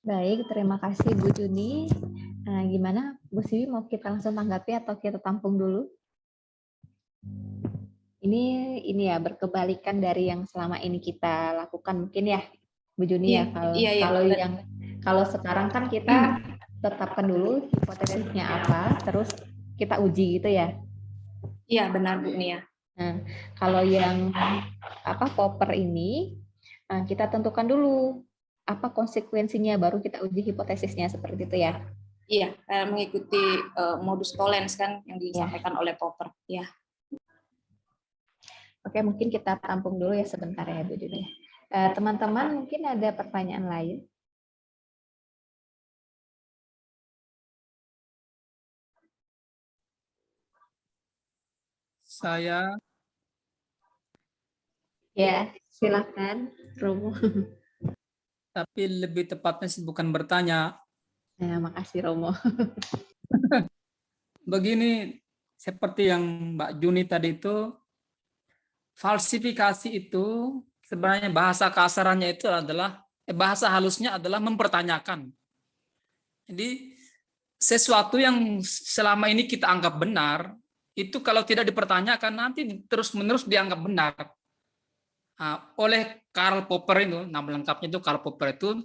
Baik, terima kasih Bu Juni. Nah, gimana Bu Siwi, mau kita langsung tanggapi atau kita tampung dulu? Ini ya berkebalikan dari yang selama ini kita lakukan mungkin ya Bu Juni Iya, ya. Kalau iya, iya. kalau sekarang kan kita tetapkan dulu hipotesisnya apa, terus kita uji gitu ya. Iya, benar Bu Nia. Nah, kalau yang popper ini, kita tentukan dulu apa konsekuensinya, baru kita uji hipotesisnya seperti itu ya. Iya, mengikuti modus tollens kan yang Ya. disampaikan oleh Popper. Ya. Oke, mungkin kita tampung dulu ya sebentar ya Bu Juni. Teman-teman mungkin ada pertanyaan lain? Saya Ya, silakan Romo. tapi lebih tepatnya sih bukan bertanya. Nah, makasih Romo. Begini, seperti yang Mbak Juni tadi itu, falsifikasi itu sebenarnya bahasa kasarannya itu adalah, bahasa halusnya adalah mempertanyakan. Jadi sesuatu yang selama ini kita anggap benar, itu kalau tidak dipertanyakan nanti terus-menerus dianggap benar. Oleh Karl Popper itu, nama lengkapnya itu Karl Popper itu,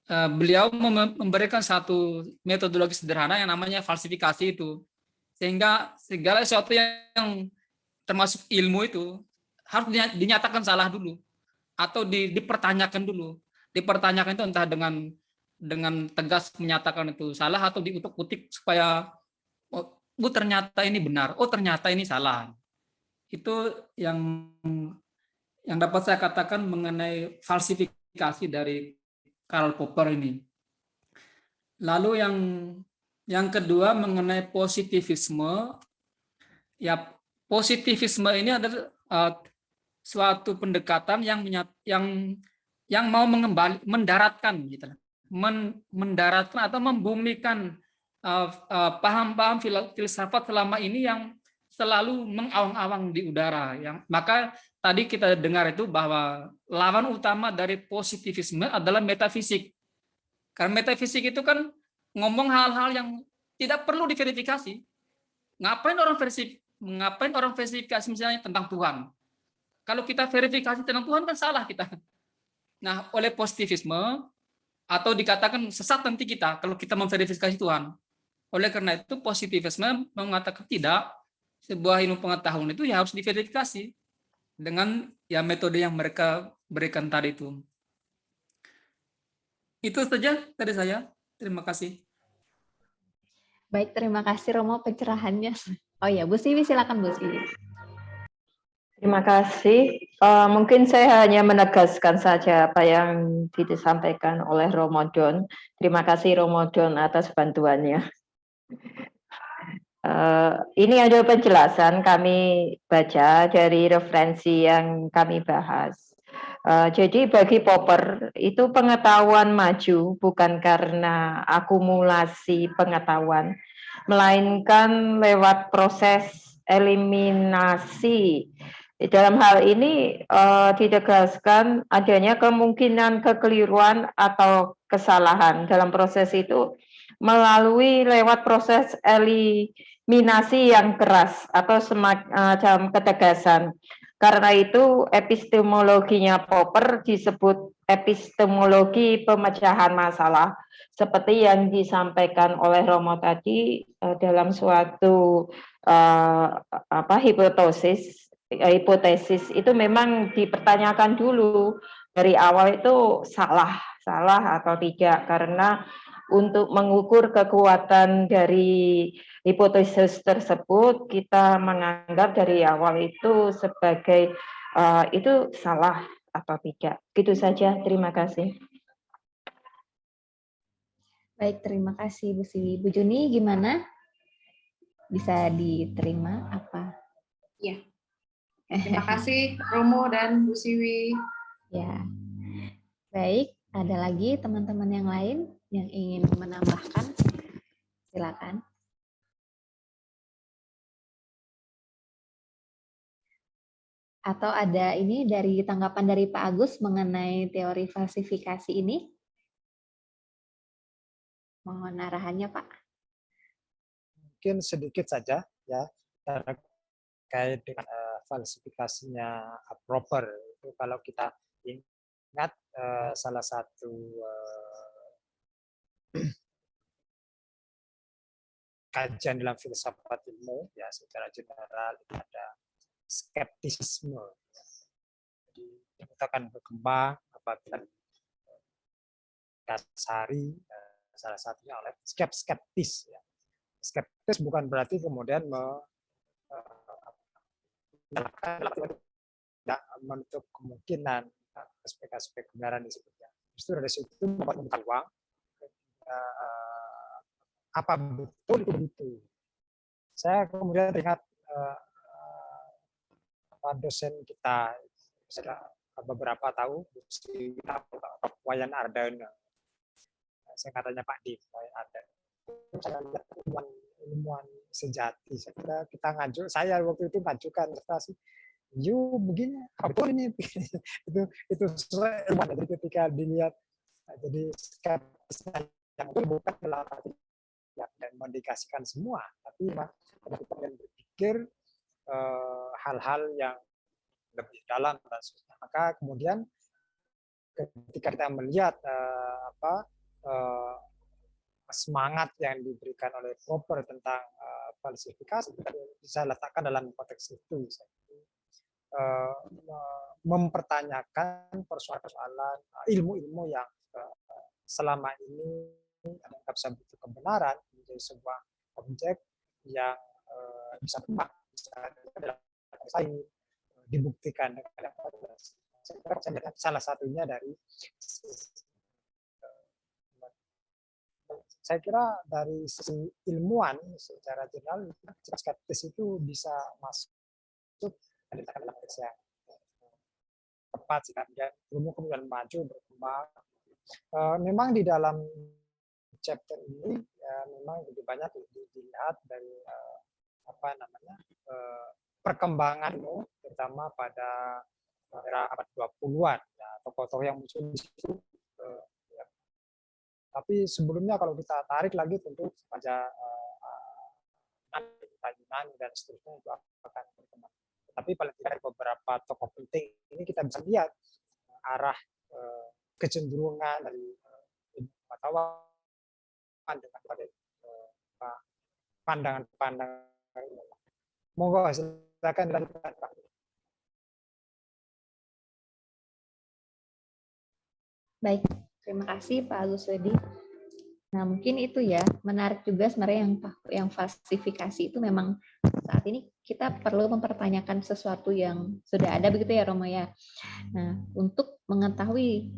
beliau memberikan satu metodologi sederhana yang namanya falsifikasi itu. Sehingga segala sesuatu yang termasuk ilmu itu harus dinyatakan salah dulu atau dipertanyakan dulu. Dipertanyakan itu entah dengan tegas menyatakan itu salah atau diutuk-utik supaya oh ternyata ini benar, oh ternyata ini salah. Itu yang dapat saya katakan mengenai falsifikasi dari Karl Popper ini. Lalu yang kedua mengenai positivisme, ya positivisme ini adalah suatu pendekatan yang mau mendaratkan gitu, mendaratkan atau membumikan paham-paham filsafat selama ini yang selalu mengawang-awang di udara. Maka tadi kita dengar itu bahwa lawan utama dari positivisme adalah metafisik. Karena metafisik itu kan ngomong hal-hal yang tidak perlu diverifikasi. Ngapain orang verifikasi misalnya tentang Tuhan? Kalau kita verifikasi tentang Tuhan kan salah kita. Nah, oleh positivisme atau dikatakan sesat nanti kita kalau kita memverifikasi Tuhan. Oleh karena itu positivisme mengatakan tidak, sebuah ilmu pengetahuan itu ya harus diverifikasi dengan ya metode yang mereka berikan tadi itu. Itu saja dari saya. Terima kasih. Baik, terima kasih Romo pencerahannya. Oh ya, Bu Siwi silakan Bu Siwi. Terima kasih. Mungkin saya hanya menegaskan saja apa yang disampaikan oleh Romodon. Terima kasih Romodon atas bantuannya. Ini ada penjelasan kami baca dari referensi yang kami bahas. Jadi bagi Popper itu pengetahuan maju bukan karena akumulasi pengetahuan, melainkan lewat proses eliminasi. Dalam hal ini ditegaskan adanya kemungkinan kekeliruan atau kesalahan dalam proses itu melalui lewat proses eliminasi yang keras atau semacam ketegasan. Karena itu epistemologinya Popper disebut epistemologi pemecahan masalah seperti yang disampaikan oleh Romo tadi dalam suatu hipotesis itu memang dipertanyakan dulu dari awal itu salah atau tidak, karena untuk mengukur kekuatan dari hipotesis tersebut kita menganggap dari awal itu sebagai itu salah atau tidak. Gitu saja, terima kasih. Baik, terima kasih Bu Siwi. Bu Juni gimana? Bisa diterima apa? Ya. Terima kasih Romo dan Bu Siwi. Ya. Baik, ada lagi teman-teman yang lain yang ingin menambahkan? Silakan. Atau ada ini dari tanggapan dari Pak Agus mengenai teori falsifikasi ini? Mohon arahannya, Pak. Mungkin sedikit saja ya terkait dengan falsifikasinya proper. Itu kalau kita ingat salah satu kajian dalam filsafat ilmu ya secara general ada skeptisisme. Jadi kita akan berkembang apabila dasari salah satunya oleh skeptis ya. Skeptis bukan berarti kemudian tidak menutup kemungkinan aspek-aspek kebenaran di sebutnya. Justru dari situ dapat membuka ruang apa betul itu. Saya kemudian teringat dosen kita sudah beberapa tahun, Wayan Ardana. Saya katanya Pak Dim, Wayan Ardana. Saya lihat ilmuwan sejati. Saya kira kita saya waktu itu ngajukan prestasi. Begini, betul ini. itu sesuai ilmuwan. Jadi ketika dilihat, jadi skeptisnya yang betul bukan melatih dan mendikasikan semua, tapi kita berpikir hal-hal yang lebih dalam. Maka kemudian ketika kita melihat semangat yang diberikan oleh Popper tentang falsifikasi, kita bisa letakkan dalam konteks itu. Mempertanyakan persoalan-persoalan ilmu-ilmu yang selama ini dianggap sebagai kebenaran menjadi sebuah objek yang bisa berkembang, bisa dibuktikan. Salah satunya dari saya kira dari sisi ilmuwan secara general skeptis itu bisa masuk dalam konteks yang tepat jika ilmu kemudian maju berkembang. Memang di dalam chapter ini memang lebih banyak dilihat dari perkembangan terutama pada era abad 20-an ya, tokoh-tokoh yang muncul di situ. Tapi sebelumnya kalau kita tarik lagi tentu pada Yunani dan seterusnya itu akan berkembang. Tapi paling tidak beberapa tokoh penting ini kita bisa lihat arah kecenderungan dari pengetahuan dengan pandangan-pandangan. Monggo silakan dilanjutkan, Pak. Baik, terima kasih Pak Agus Wedi. Nah, mungkin itu ya, menarik juga sebenarnya yang falsifikasi itu memang saat ini kita perlu mempertanyakan sesuatu yang sudah ada begitu ya Romo ya. Nah, untuk mengetahui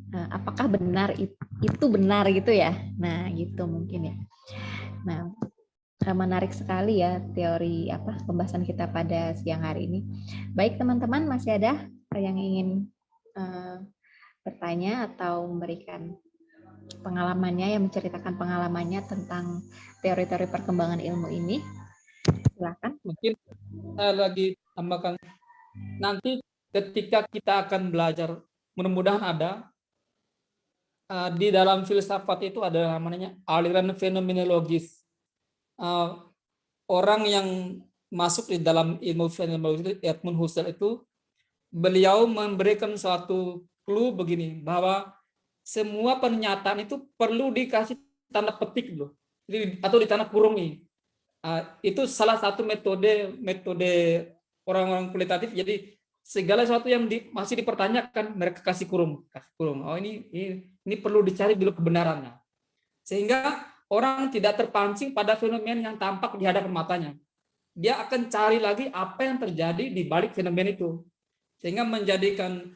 apakah benar itu benar gitu ya. Nah, gitu mungkin ya. Nah, menarik sekali ya teori pembahasan kita pada siang hari ini. Baik teman-teman, masih ada yang ingin bertanya atau memberikan pengalamannya, yang menceritakan pengalamannya tentang teori-teori perkembangan ilmu ini? Silakan. Mungkin saya lagi tambahkan, nanti ketika kita akan belajar, mudah-mudahan ada di dalam filsafat itu ada namanya aliran fenomenologis. Orang yang masuk di dalam ilmu fenomenologi, Edmund Husserl itu, beliau memberikan suatu clue begini, bahwa semua pernyataan itu perlu dikasih tanda petik loh, atau di tanda kurungi. Itu salah satu metode orang-orang kualitatif. Jadi segala sesuatu yang masih dipertanyakan mereka kasih kurung. Oh ini perlu dicari dulu kebenarannya, sehingga orang tidak terpancing pada fenomena yang tampak di hadapan matanya. Dia akan cari lagi apa yang terjadi di balik fenomena itu, sehingga menjadikan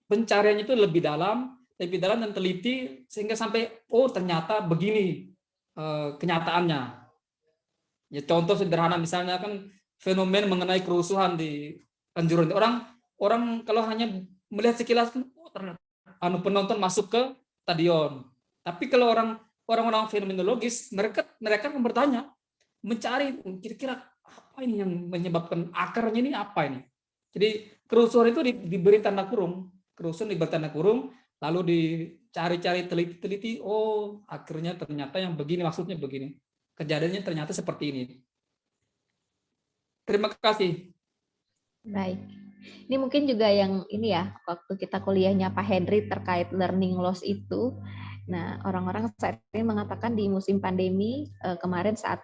pencarian itu lebih dalam dan teliti, sehingga sampai ternyata begini kenyataannya. Ya, contoh sederhana misalnya kan fenomena mengenai kerusuhan di Kanjuruhan. Orang kalau hanya melihat sekilas kan ternyata penonton masuk ke stadion. Tapi kalau orang-orang fenomenologis, mereka akan bertanya, mencari kira-kira apa ini yang menyebabkan akarnya ini apa ini. Jadi kerusuhan itu diberi tanda kurung, lalu cari-cari teliti-teliti, oh akhirnya ternyata yang begini maksudnya begini. Kejadiannya ternyata seperti ini. Terima kasih. Baik. Ini mungkin juga yang ini ya, waktu kita kuliahnya Pak Henry terkait learning loss itu. Nah, orang-orang saat ini mengatakan di musim pandemi kemarin saat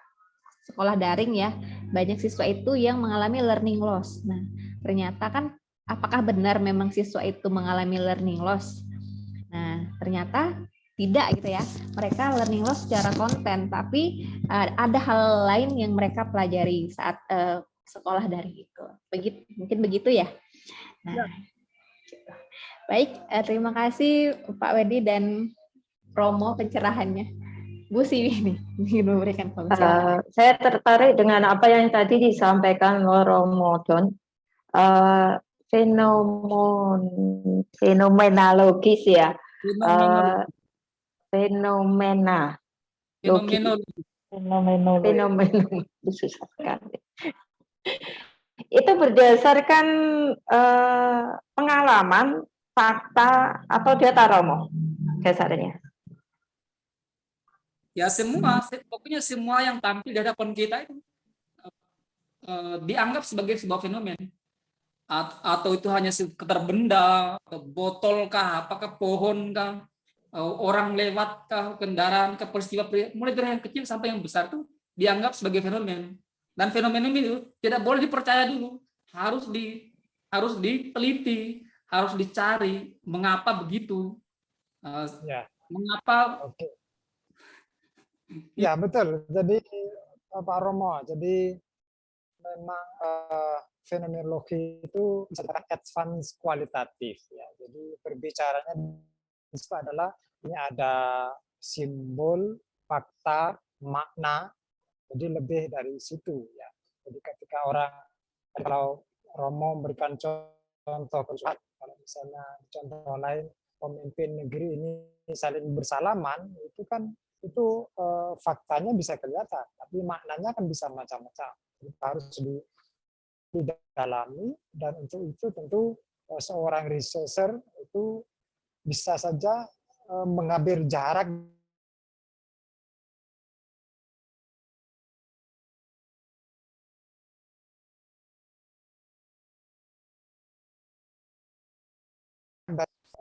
sekolah daring ya, banyak siswa itu yang mengalami learning loss. Nah, ternyata kan apakah benar memang siswa itu mengalami learning loss? Nah, ternyata tidak gitu ya. Mereka learning loss secara konten, tapi ada hal lain yang mereka pelajari saat sekolah daring itu. Mungkin begitu ya. Nah, gitu. Baik, terima kasih Pak Wedi dan Romo pencerahannya. Bu Siwi nih, ingin memberikan komentar. Saya tertarik dengan apa yang tadi disampaikan oleh Romo Don. Fenomenologis ya. Fenomena. Fenomena susah sekali. Itu berdasarkan pengalaman, fakta, atau data, Romo dasarnya? Ya semua, pokoknya semua yang tampil di hadapan kita itu dianggap sebagai sebuah fenomen. Atau itu hanya sekedar benda, botol kah, apakah pohon kah, orang lewat kah, kendaraan kah, peristiwa mulai dari yang kecil sampai yang besar itu dianggap sebagai fenomen. Dan fenomen itu tidak boleh dipercaya dulu, harus diteliti, harus dicari mengapa begitu, mengapa. Oke. Ya betul. Jadi Pak Romo, jadi memang fenomenologi itu secara advance kualitatif ya. Jadi berbicaranya itu adalah ini ada simbol, fakta, makna. Jadi lebih dari situ ya. Jadi ketika orang, kalau Romo memberikan contoh kalau misalnya contoh lain pemimpin negeri ini saling bersalaman, itu kan itu faktanya bisa kelihatan, tapi maknanya kan bisa macam-macam. Harus didalami, dan untuk itu tentu seorang researcher itu bisa saja mengambil jarak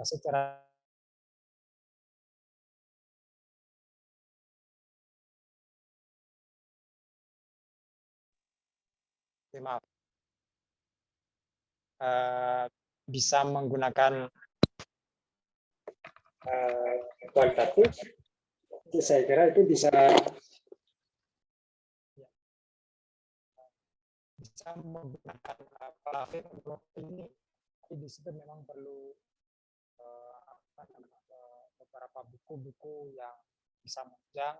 secara maaf, bisa menggunakan kualitatif, itu saya kira itu bisa menggunakan fenomenologi ini. Tapi di situ memang perlu beberapa buku-buku yang bisa menunjang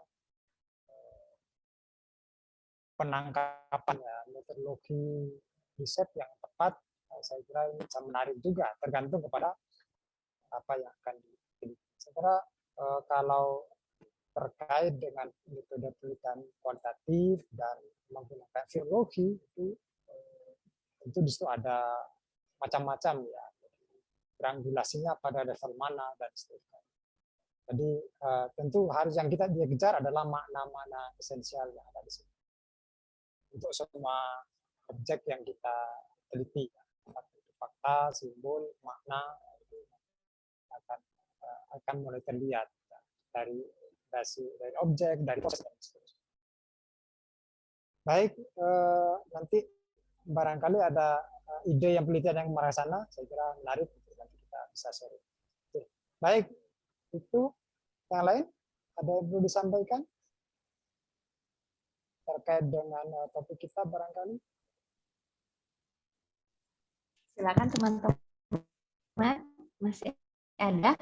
penangkapan ya, metodologi riset yang tepat. Saya kira ini bisa menarik juga, tergantung kepada apa yang akan dipilih. Saya kira kalau terkait dengan metode penelitian kualitatif dan menggunakan filologi itu tentu di situ ada macam-macam ya, triangulasinya pada level mana dan seterusnya. Jadi tentu harus yang kita kejar adalah makna-makna esensial yang ada di sini untuk semua objek yang kita teliti, fakta, simbol, makna akan mulai terlihat dari objek, dari proses dan seterusnya. Baik, nanti barangkali ada ide yang penelitian yang mengarah sana, saya kira menarik, nanti kita bisa share. Baik, itu yang lain ada yang perlu disampaikan terkait dengan topik kita barangkali? Silakan teman-teman, masih ada?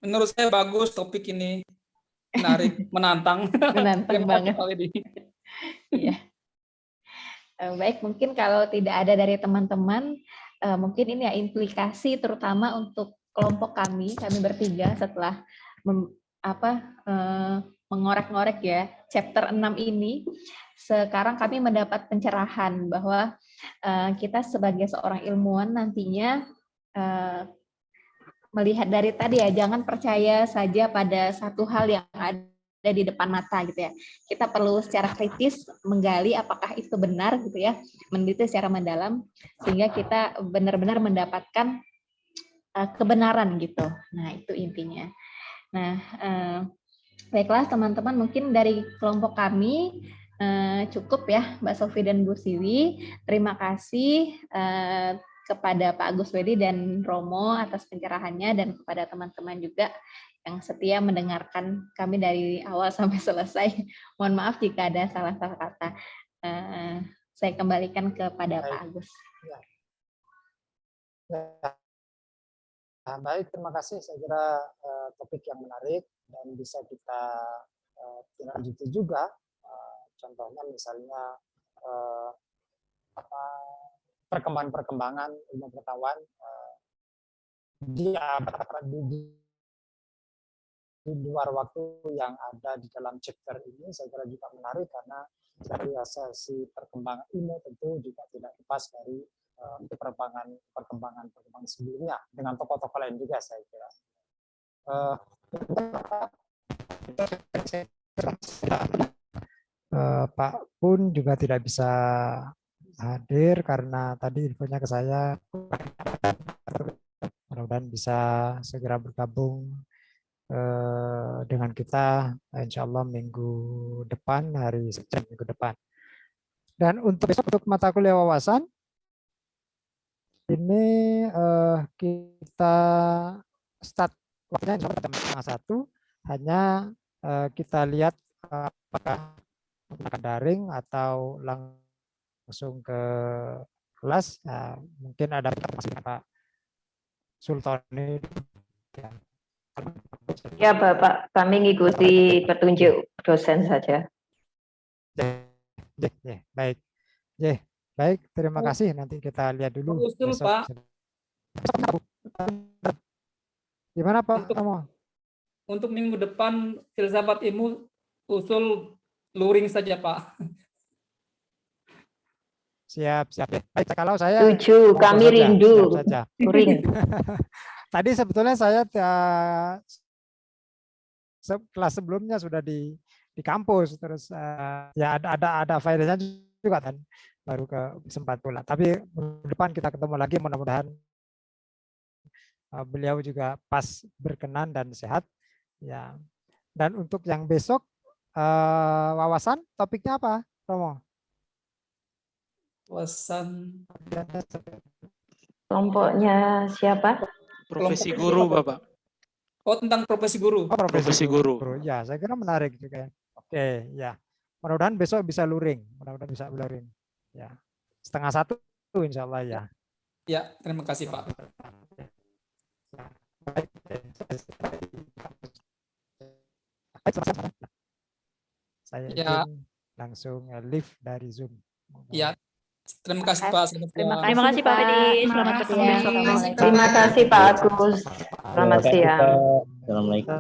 Menurut saya bagus topik ini, menarik, menantang. Menantang banget. Iya. Baik, mungkin kalau tidak ada dari teman-teman, mungkin ini ya implikasi terutama untuk kelompok kami bertiga setelah mengorek-ngorek ya chapter 6 ini. Sekarang kami mendapat pencerahan bahwa kita sebagai seorang ilmuwan nantinya melihat dari tadi ya, jangan percaya saja pada satu hal yang ada di depan mata gitu ya. Kita perlu secara kritis menggali apakah itu benar gitu ya, meneliti secara mendalam sehingga kita benar-benar mendapatkan kebenaran gitu. Nah, itu intinya. Nah, baiklah teman-teman, mungkin dari kelompok kami cukup ya Mbak Sofi dan Bu Siwi. Terima kasih kepada Pak Agus Wedi dan Romo atas pencerahannya dan kepada teman-teman juga yang setia mendengarkan kami dari awal sampai selesai. Mohon maaf jika ada salah-salah kata. Saya kembalikan kepada Pak Agus. Baik, terima kasih. Saya kira topik yang menarik dan bisa kita lanjuti juga. Contohnya misalnya perkembangan ilmu pengetahuan di luar waktu yang ada di dalam chapter ini. Saya kira juga menarik karena dari sesi perkembangan ilmu tentu juga tidak lepas dari perkembangan sebelumnya dengan tokoh-tokoh lain juga saya kira. Pak pun juga tidak bisa hadir karena tadi infonya ke saya. Mudah-mudahan bisa segera bergabung dengan kita insya Allah minggu depan, hari Senin minggu depan. Dan untuk besok untuk mata kuliah wawasan ini kita start waktunya insya Allah jam 1:30. Hanya kita lihat apakah menggunakan daring atau langsung ke kelas. Nah, mungkin ada masih Pak Sultoni. Ya Bapak, kami ngikuti petunjuk dosen saja. Baik. Baik, terima kasih. Nanti kita lihat dulu. Usul, besok. Pak. Gimana Pak? Untuk minggu depan filsafat ilmu usul luring saja Pak. Siap. Baik, kalau saya Setuju, kami saja, rindu. saja. Luring. Tadi sebetulnya saya kelas sebelumnya sudah di kampus, terus ya ada faedahnya juga kan, baru sempat pulang. Tapi depan kita ketemu lagi, mudah-mudahan beliau juga pas berkenan dan sehat. Ya. Dan untuk yang besok wawasan topiknya apa, Romo? Wawasan Kelompoknya siapa? Profesi guru, Bapak. Oh, tentang profesi guru. Oh, Profesi guru. Ya, saya kira menarik juga. Oke, ya. Mudah-mudahan besok bisa luring. Ya. 12:30 insya Allah ya. Ya, terima kasih Pak. Saya langsung live dari Zoom. Ya, terima kasih Pak. Terima kasih Pak Edi. Selamat bertugas. Terima kasih Pak Agus. Selamat siang. Assalamualaikum.